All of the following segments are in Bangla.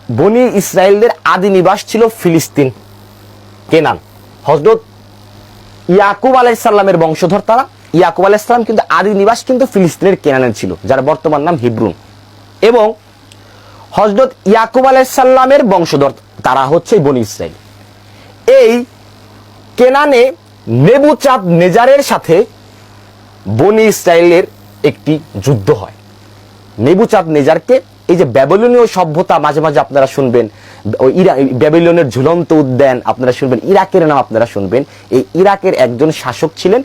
বনি ইসরায়েলদের আদি নিবাস ছিল ফিলিস্তিন, কেনান। হযরত ইয়াকুব আলাইহিস সালামের বংশধর তারা। ইয়াকুব আলাইহিস সালাম কিন্তু আদি নিবাস কিন্তু ফিলিস্তিনের কেনানের ছিল, যার বর্তমান নাম হিব্রুন। এবং হযরত ইয়াকুব আলাইহিস সালামের বংশধর তারা হচ্ছে বনি ইসরায়েল। এই কেনানে নেবুচাঁদ নেজারের সাথে বনি ইসরায়েলের একটি যুদ্ধ হয়। নেবুচাঁদ নেজারকে, এই যে ব্যাবিলনীয় সভ্যতা মাঝে মাঝে আপনারা শুনবেন, ওই ব্যাবিলনের ঝুলন্ত উদ্যান আপনারা শুনবেন, ইরাকের নাম আপনারা শুনবেন। এই ইরাকের একজন শাসক ছিলেন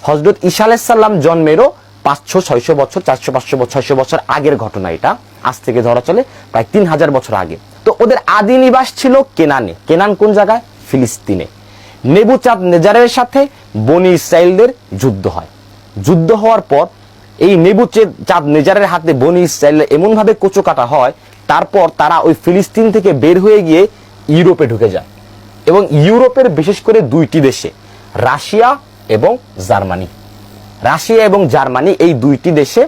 হযরত ঈসা আলাইহিস সালাম জন্মেরও 500-600 বছর, 400-500-600 বছর আগের ঘটনা। এটা আজ থেকে ধরা চলে প্রায় 3000 বছর আগে। তো ওদের আদি নিবাস ছিল কেনানে। কেনান কোন জায়গায়? ফিলিস্তিনে। নেবুচাঁদ নেজারের সাথে বনি ইসরায়েলদের যুদ্ধ হয়। যুদ্ধ হওয়ার পর এই নেবুচাঁদ নেজারের হাতে বনি ইসরায়েল এমন ভাবে কোচো কাটা হয়, তারপর তারা ওই ফিলিস্তিন থেকে বের হয়ে গিয়ে ইউরোপে ঢুকে যায়। এবং ইউরোপের বিশেষ করে দুইটি দেশে, রাশিয়া এবং জার্মানি, রাশিয়া এবং জার্মানি এই দুইটি দেশে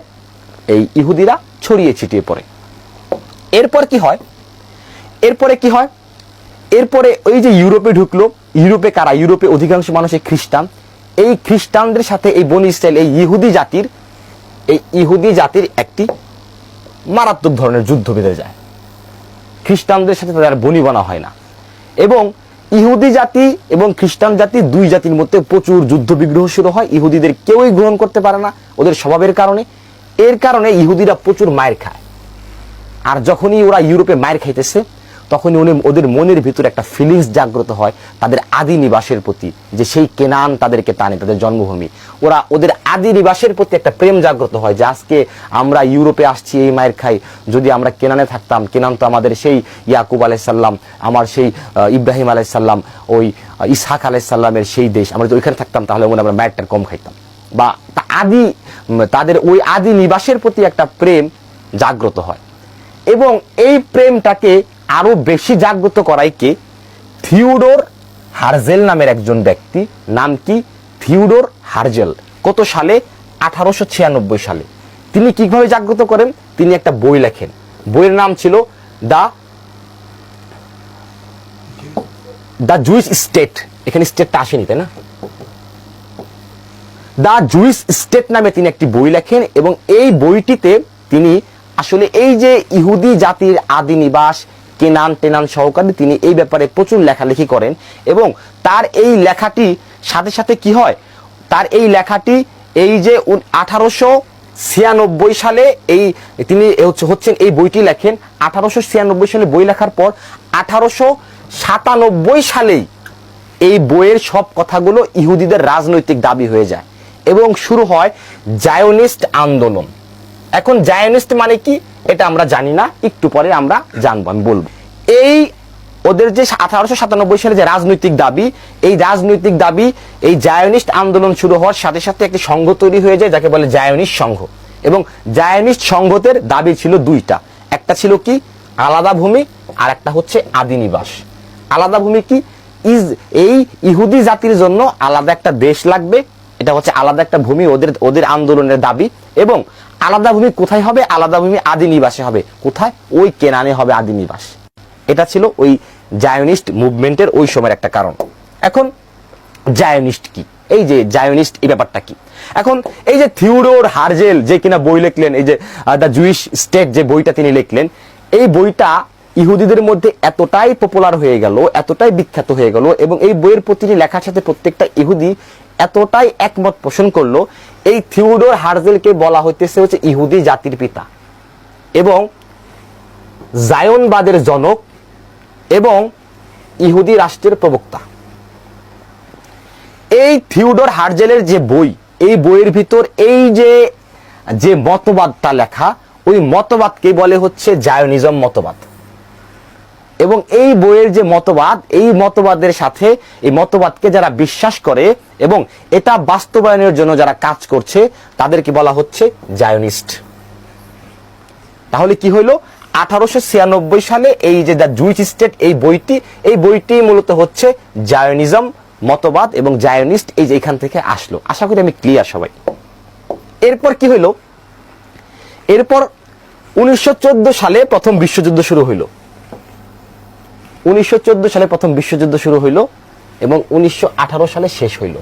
এই ইহুদিরা ছড়িয়ে ছিটিয়ে পড়ে। এরপর কি হয়? এরপরে ওই যে ইউরোপে ঢুকলো, ইউরোপে কারা? ইউরোপে অধিকাংশ মানুষ খ্রিস্টান। এই খ্রিস্টানদের সাথে এই বনি ইসরায়েল, এই ইহুদি জাতির একটি মারাত্মক ধরনের যুদ্ধ বেঁধে যায়। খ্রিস্টানদের সাথে তাদের বনিবনা হয় না। এবং ইহুদি জাতি এবং খ্রিস্টান জাতি, দুই জাতির মধ্যে প্রচুর যুদ্ধ বিগ্রহ শুরু হয়। ইহুদিদের কেউই গ্রহণ করতে পারে না ওদের স্বভাবের কারণে। এর কারণে ইহুদিরা প্রচুর মায়ের খায়। আর যখনই ওরা ইউরোপে মায়ের খাইতেছে, তখনই ওদের মনের ভিতরে একটা ফিলিংস জাগ্রত হয় তাদের আদি নিবাসের প্রতি, যে সেই কেনান তাদেরকে টানে, তাদের জন্মভূমি। ওদের আদি নিবাসের প্রতি একটা প্রেম জাগ্রত হয়, যে আজকে আমরা ইউরোপে আসছি এই মায়ের খাই, যদি আমরা কেনানে থাকতাম, কেনান তো আমাদের সেই ইয়াকুব আলাইহিস সালাম, আমার সেই ইব্রাহিম আলাইহিস সালাম, ওই ইসহাক আলাইহিস সালামের সেই দেশ, আমরা যদি ওইখানে থাকতাম তাহলে মনে আমরা মায়েরটা কম খাইতাম। বা তাদের ওই আদি নিবাসের প্রতি একটা প্রেম জাগ্রত হয়। এবং এই প্রেমটাকে আরো বেশি জাগ্রত করায় কে? থিওডোর হার্জেল নামের একজন ব্যক্তি। নাম কি? থিওডোর হার্জেল। কত সালে? 1896 সালে। তিনি কিভাবে জাগ্রত করেন? তিনি একটা বই লেখেন। বইয়ের নাম ছিল দ্য জুইশ স্টেট। এখানে স্টেটটা আসেনি, তাই না? দ্য জুইশ স্টেট নামে তিনি একটি বই লেখেন। এবং এই বইটিতে তিনি আসলে এই যে ইহুদি জাতির আদি নিবাস কেনান টেনান সহকারে তিনি এই ব্যাপারে প্রচুর লেখালেখি করেন। এবং তার এই লেখাটি সাথে সাথে কি হয়, তার এই লেখাটি এই যে 1896 সালে তিনি হচ্ছেন এই বইটি লেখেন। 1896 সালে বই লেখার পর 1897 সালেই এই বইয়ের সব কথাগুলো ইহুদিদের রাজনৈতিক দাবি হয়ে যায় এবং শুরু হয় জায়োনিস্ট আন্দোলন। এখন জায়োনিস্ট মানে কি এটা আমরা জানি না, একটু পরে আমরা জানবো, আমি বলবো। এই ওদের যে 1897 সালে যে রাজনৈতিক দাবি, এই রাজনৈতিক দাবি, এই জায়োনিস্ট আন্দোলন শুরু হওয়ার সাথে সাথে একটি সংঘ তৈরি হয়ে যায় যাকে বলে জায়োনিস্ট সংঘ। এবং জায়োনিস্ট সংঘদের দাবি ছিল দুইটা, একটা ছিল কি আলাদা ভূমি, আর একটা হচ্ছে আদি নিবাস। আলাদা ভূমি কি? এই ইহুদি জাতির জন্য আলাদা একটা দেশ লাগবে, এটা হচ্ছে আলাদা একটা ভূমি, ওদের আন্দোলনের দাবি। এবং আলাদা ভূমি কোথায় হবে? আলাদা ভূমি আদি নিবাসে হবে। কোথায়? ওই কেনানে হবে আদি নিবাস। এটা ছিল ওই জায়োনিস্ট মুভমেন্টের ওই সময়ের একটা কারণ। এখন জায়োনিস্ট কি? এই যে জায়োনিস্ট এই ব্যাপারটা কি? এখন এই যে থিওডোর হার্জেল যে কিনা বই লিখলেন, এই যে দ্য জুইশ স্টেট যে বইটা তিনি লিখলেন, এই বইটা ইহুদিদের মধ্যে এতটাই পপুলার হয়ে গেল, এতটাই বিখ্যাত হয়ে গেল, এবং এই বইয়ের প্রতিটি লেখার সাথে প্রত্যেকটা ইহুদি এতটাই একমত পোষণ করলো, এই থিওডোর হার্জেলকে বলা হইতেছে হচ্ছে ইহুদি জাতির পিতা এবং জায়নবাদের জনক এবং ইহুদি রাষ্ট্রের প্রবক্তা। এই থিওডোর হার্জেলের যে বই, এই বইয়ের ভিতর এই যে মতবাদটা লেখা, ওই মতবাদকে বলে হচ্ছে জায়নিজম মতবাদ। এবং এই বইয়ের যে মতবাদ, এই মতবাদের সাথে এই মতবাদকে যারা বিশ্বাস করে এবং এটা বাস্তবায়নের জন্য যারা কাজ করছে তাদেরকে বলা হচ্ছে জায়োনিস্ট। তাহলে কি হইলো? 1896 সালে এই যে দ্য জুইশ স্টেট এই বইটি মূলত হচ্ছে জায়োনিজম মতবাদ এবং জায়োনিস্ট, এই যে এখান থেকে আসলো। আশা করি আমি ক্লিয়ার সবাই। এরপর কি হইলো? এরপর 1914 সালে প্রথম বিশ্বযুদ্ধ শুরু হইলো। 1914 সালে প্রথম বিশ্বযুদ্ধ শুরু হইল এবং 1918 সালে শেষ হইল।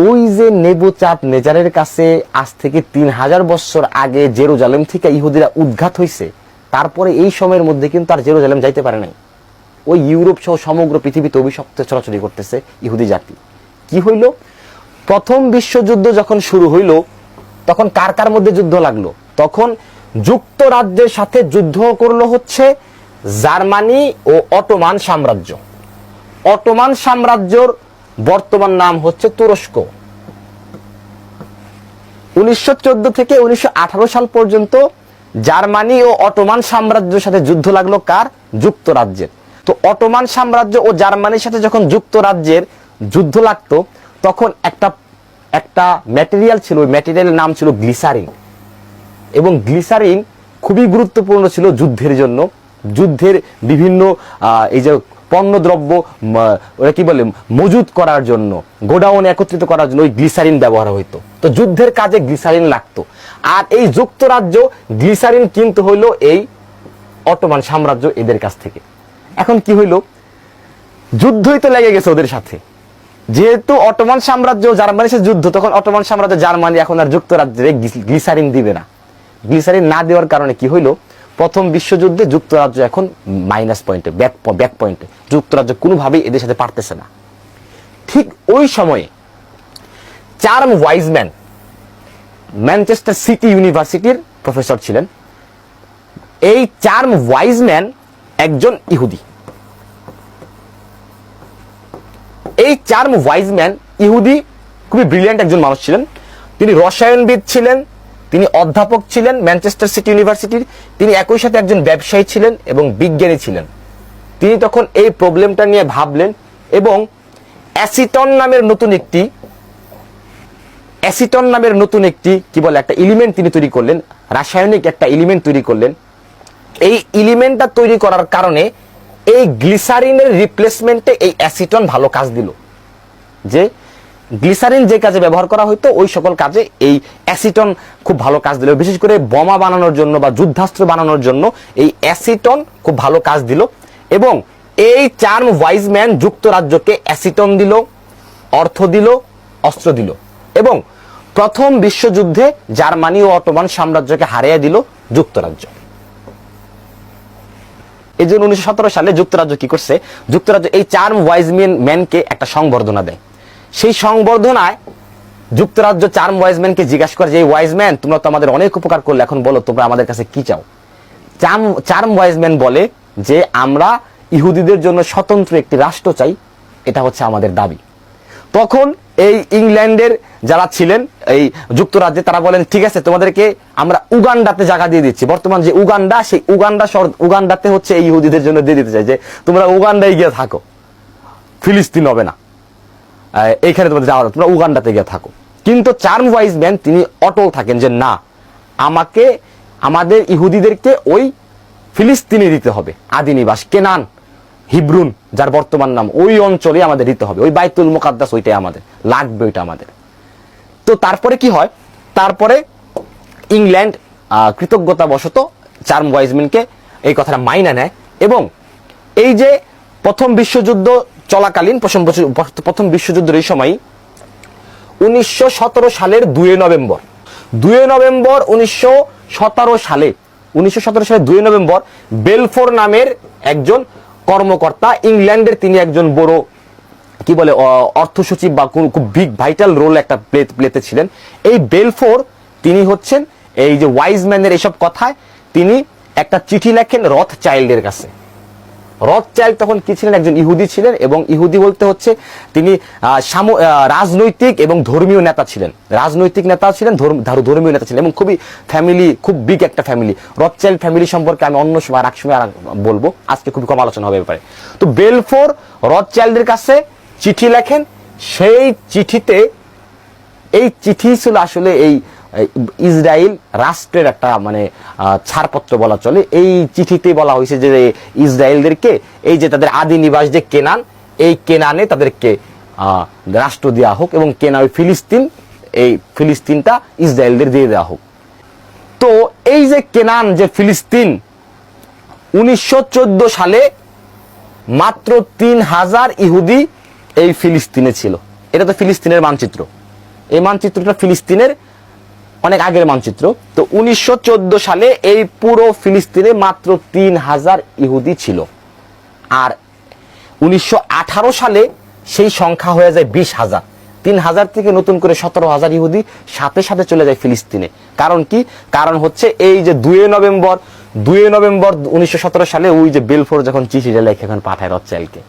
ওই যে নেবুচাঁদ নেজারের কাছে আজ থেকে 3000 বছর আগে জেরুজালেম থেকে ইহুদিরা উদ্ঘাত হয়েছে, তারপরে এই সময়ের মধ্যে কিন্তু আর জেরুজালেম যাইতে পারে নাই। ওই ইউরোপ সহ সমগ্র পৃথিবীতে অভিশপ্ত ছড়াছড়ি করতেছে ইহুদি জাতি। কি হইল? প্রথম বিশ্বযুদ্ধ যখন শুরু হইল তখন কার কার মধ্যে যুদ্ধ লাগলো? তখন যুক্তরাজ্যের সাথে যুদ্ধ করলো হচ্ছে জার্মানি ও অটোমান সাম্রাজ্য। অটোমান সাম্রাজ্যর বর্তমান নাম হচ্ছে তুরস্ক। 1914 থেকে 1918 সাল পর্যন্ত জার্মানি ও অটোমান সাম্রাজ্যের সাথে যুদ্ধ লাগলো কার? যুক্তরাজ্যের। তো অটোমান সাম্রাজ্য ও জার্মানির সাথে যখন যুক্তরাজ্যের যুদ্ধ লাগতো তখন একটা ম্যাটেরিয়াল ছিল, ওই ম্যাটেরিয়ালের নাম ছিল গ্লিসারিন। এবং গ্লিসারিন খুবই গুরুত্বপূর্ণ ছিল যুদ্ধের জন্য। যুদ্ধের বিভিন্ন এই যে পণ্যদ্রব্য ওরা কি বলে মজুত করার জন্য, গোডাউন একত্রিত করার জন্য ওই গ্লিসারিন ব্যবহার হইতো। তো যুদ্ধের কাজে গ্লিসারিন লাগতো। আর এই যুক্তরাজ্য গ্লিসারিন কিনতে হইলো এই অটোমান সাম্রাজ্য এদের কাছ থেকে। এখন কি হইল? যুদ্ধই তো লেগে গেছে ওদের সাথে। যেহেতু অটোমান সাম্রাজ্য জার্মানির সাথে যুদ্ধ, তখন অটোমান সাম্রাজ্য জার্মানি এখন আর যুক্তরাজ্যে গ্লিসারিন দিবে না। গ্লিসারিন না দেওয়ার কারণে কি হইল? প্রথম বিশ্বযুদ্ধে যুক্তরাজ্য এখন মাইনাস পয়েন্টে, ব্যাক পয়েন্টে। যুক্তরাজ্য কোনোভাবেই এদের সাথে পারতেছে না। ঠিক ওই সময়ে চার্ম ওয়াইজম্যান ম্যানচেস্টার সিটি ইউনিভার্সিটির প্রফেসর ছিলেন। এই চার্ম ওয়াইজম্যান একজন ইহুদি। এই চার্ম ওয়াইজম্যান ইহুদি, খুবই ব্রিলিয়ান্ট একজন মানুষ ছিলেন। তিনি রসায়নবিদ ছিলেন, তিনি অধ্যাপক ছিলেন ম্যানচেস্টার সিটি ইউনিভার্সিটির। তিনি একই সাথে একজন ব্যবসায়ী ছিলেন এবং বিজ্ঞানী ছিলেন। তিনি তখন এই প্রবলেমটা নিয়ে ভাবলেন এবং অ্যাসিটন নামের নতুন একটি কি বলে একটা এলিমেন্ট তিনি তৈরি করলেন, রাসায়নিক একটা এলিমেন্ট তৈরি করলেন। এই এলিমেন্টটা তৈরি করার কারণে এই গ্লিসারিনের রিপ্লেসমেন্টে এই অ্যাসিটন ভালো কাজ দিল। যে গ্লিসারিন যে কাজে ব্যবহার করা হতো ওই সকল কাজে এই অ্যাসিটন খুব ভালো কাজ দিল। বিশেষ করে বোমা বানানোর জন্য বা যুদ্ধাস্ত্র বানানোর জন্য এই অ্যাসিটন খুব ভালো কাজ দিল। এবং এই চার্ম ওয়াইজম্যান যুক্তরাজ্যকে অ্যাসিটন দিল, অর্থ দিল, অস্ত্র দিল এবং প্রথম বিশ্বযুদ্ধে জার্মানি ও অটোমান সাম্রাজ্যকে হারিয়ে দিল যুক্তরাজ্য। এই জন্য 1917 সালে যুক্তরাজ্য কি করছে? যুক্তরাজ্য এই চার্ম ওয়াইজম্যানকে একটা সংবর্ধনা দেয়। সেই সংবর্ধনায় যুক্তরাজ্য চার্ম ওয়াইজম্যানকে জিজ্ঞাসা করে যে ওয়াইজম্যান, তোমরা তো আমাদের অনেক উপকার করলে, এখন বলো তোমরা আমাদের কাছে কি চাও? চার্ম ওয়াইজম্যান বলে যে আমরা ইহুদিদের জন্য স্বতন্ত্র একটি রাষ্ট্র চাই, এটা হচ্ছে আমাদের দাবি। তখন এই ইংল্যান্ডের যারা ছিলেন এই যুক্তরাজ্যে তারা বলেন ঠিক আছে, তোমাদেরকে আমরা উগান্ডাতে জায়গা দিয়ে দিচ্ছি। বর্তমান যে উগান্ডা, সেই উগান্ডাতে হচ্ছে এই ইহুদিদের জন্য দিয়ে দিতে চাই যে তোমরা উগান্ডায় গিয়ে থাকো, ফিলিস্তিন হবে না, এইখানে তোমাদের যাওয়ার, তোমরা উগান্ডাতে গিয়ে থাকো। কিন্তু চার্ম ওয়াইজম্যান তিনি অটল থাকেন যে না, আমাদের ইহুদিদেরকে ওই ফিলিস্তিনে দিতে হবে, আদি নিবাস কেনান, হিব্রুন যার বর্তমান নাম, ওই অঞ্চলে আমাদের দিতে হবে, ওই বাইতুল মুকাদ্দাস ওইটাই আমাদের লাগবে, ওইটা আমাদের। তো তারপরে কি হয়? তারপরে ইংল্যান্ড কৃতজ্ঞতাবশত চার্ম ওয়াইজম্যানকে এই কথাটা মাইনা নেয় এবং এই যে প্রথম বিশ্বযুদ্ধ চলাকালীন, প্রথম বিশ্বযুদ্ধের এই সময় 1917 সালের 2 নভেম্বর 1917 সালে 2 নভেম্বর বেলফোর নামের একজন কর্মকর্তা, ইংল্যান্ডের তিনি একজন বড় কি বলে অর্থ সচিব বা খুব বিগ ভাইটাল রোল একটা প্লেতে ছিলেন। এই বেলফোর তিনি হচ্ছেন এই যে ওয়াইজম্যানের এইসব কথায় তিনি একটা চিঠি লেখেন রথ চাইল্ডের কাছে। রথ চাইল্ড তখন কি ছিলেন? একজন ইহুদি ছিলেন এবং ইহুদি বলতে হচ্ছে তিনি রাজনৈতিক এবং ধর্মীয় নেতা ছিলেন, ধর্মীয় নেতা ছিলেন এবং খুব বিগ একটা ফ্যামিলি। রথ চাইল্ড ফ্যামিলি সম্পর্কে আমি অন্য সময় এক সময় বলবো, আজকে খুবই কম আলোচনা হবে ব্যাপারে। তো বেলফোর রথ চাইল্ডের কাছে চিঠি লেখেন। সেই চিঠিতে, এই চিঠি ছিল আসলে এই ইসরায়েল রাষ্ট্রের একটা মানে ছাড়পত্র বলা চলে। এই চিঠিতে বলা হয়েছে যে ইসরায়েলদেরকে এই যে তাদের আদি নিবাস যে কেনান, এই কেনানে তাদেরকে রাষ্ট্র দেওয়া হোক এবং কেনা এই ফিলিস্তিনটা ইসরায়েলদের দিয়ে দেওয়া হোক। তো এই যে কেনান, যে ফিলিস্তিন, 1914 সালে মাত্র 3000 ইহুদি এই ফিলিস্তিনে ছিল। এটা তো ফিলিস্তিনের মানচিত্র, এই মানচিত্রটা ফিলিস্তিনের অনেক আগের মানচিত্র। তো 1914 সালে এই পুরো ফিলিস্তিনে মাত্র 3000 ইহুদি ছিল। আর 1918 সালে সেই সংখ্যা হয়ে যায় 20,000। 3000 থেকে নতুন করে 17,000 ইহুদি সাথে সাথে চলে যায় ফিলিস্তিনে। কারণ কি? কারণ হচ্ছে এই যে 2 নভেম্বর 1917 সালে ওই যে বেলফোর যখন চিঠিটা লেখে এখন পাঠায় রথচাইল্ডকে,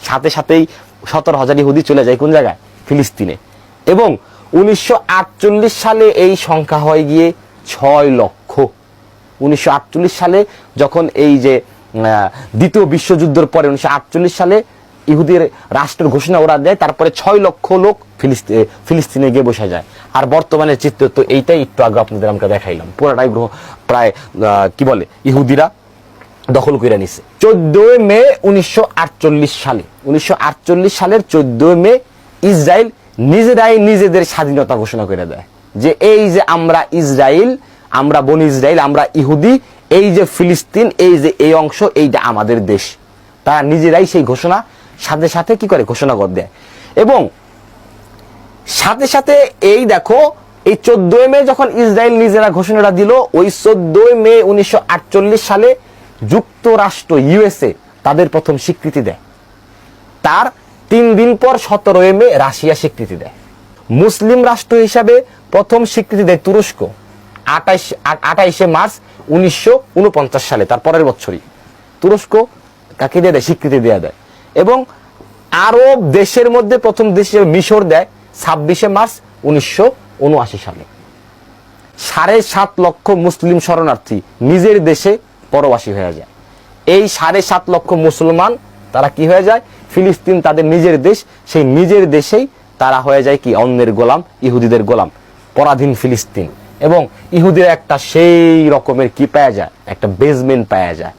সাথে সাথেই 17,000 ইহুদি চলে যায় কোন জায়গায়? ফিলিস্তিনে। এবং 1948 সালে এই সংখ্যা হয়ে গিয়ে 6 লক্ষ। 1948 সালে যখন এই যে দ্বিতীয় বিশ্বযুদ্ধের পরে 1948 সালে ইহুদির রাষ্ট্রের ঘোষণা ওরা দেয়, তারপরে 6 লক্ষ লোক ফিলিস্তিনে গিয়ে বসে যায়। আর বর্তমানে চিত্র তো এইটাই, একটু আগে আপনাদের আমরা দেখাইলাম, পুরোটাই প্রায় কি বলে ইহুদিরা দখল করে নিছে। 14 মে 1948 সালে 1948 সালের 14 মে ইসরায়েল নিজেরাই নিজেদের স্বাধীনতা ঘোষণা করে দেয় যে এই যে আমরা ইসরায়েল, আমরা বনি ইসরায়েল, আমরা ইহুদি, এই যে ফিলিস্তিন, এই যে এই অংশ, এইটা আমাদের দেশ। তারা নিজেরাই সেই ঘোষণা সাথে সাথে কি করে ঘোষণা করে দেয়। এবং সাথে সাথে এই দেখো এই 14 মে যখন ইসরায়েল নিজেরা ঘোষণাটা দিল, ওই 14 মে 1948 সালে যুক্তরাষ্ট্র ইউএসএ তাদের প্রথম স্বীকৃতি দেয়। তার 3 দিন পর 17 মে রাশিয়া স্বীকৃতি দেয়। মুসলিম রাষ্ট্র হিসাবে প্রথম স্বীকৃতি দেয় তুরস্ক 28 মার্চ 1949 সালে, তার পরের বছরই তুরস্ক কাকে দিয়ে দেয়? স্বীকৃতি দেওয়া দেয়। এবং আরব দেশের মধ্যে প্রথম দেশ হিসেবে মিশর দেয় 26 মার্চ 1979 সালে। 7.5 লক্ষ মুসলিম শরণার্থী নিজের দেশে পরবাসী হয়ে যায়। এই 7.5 লক্ষ মুসলমান তারা কি হয়ে যায়? ফিলিস্তিন তাদের নিজের দেশ, সেই নিজের দেশেই তারা হয়ে যায় কি? অন্যের গোলাম, ইহুদিদের গোলাম, পরাধীন ফিলিস্তিন। এবং ইহুদিরা একটা সেই রকমের কি পাওয়া যায়? একটা বেজমেন্ট পাওয়া যায়।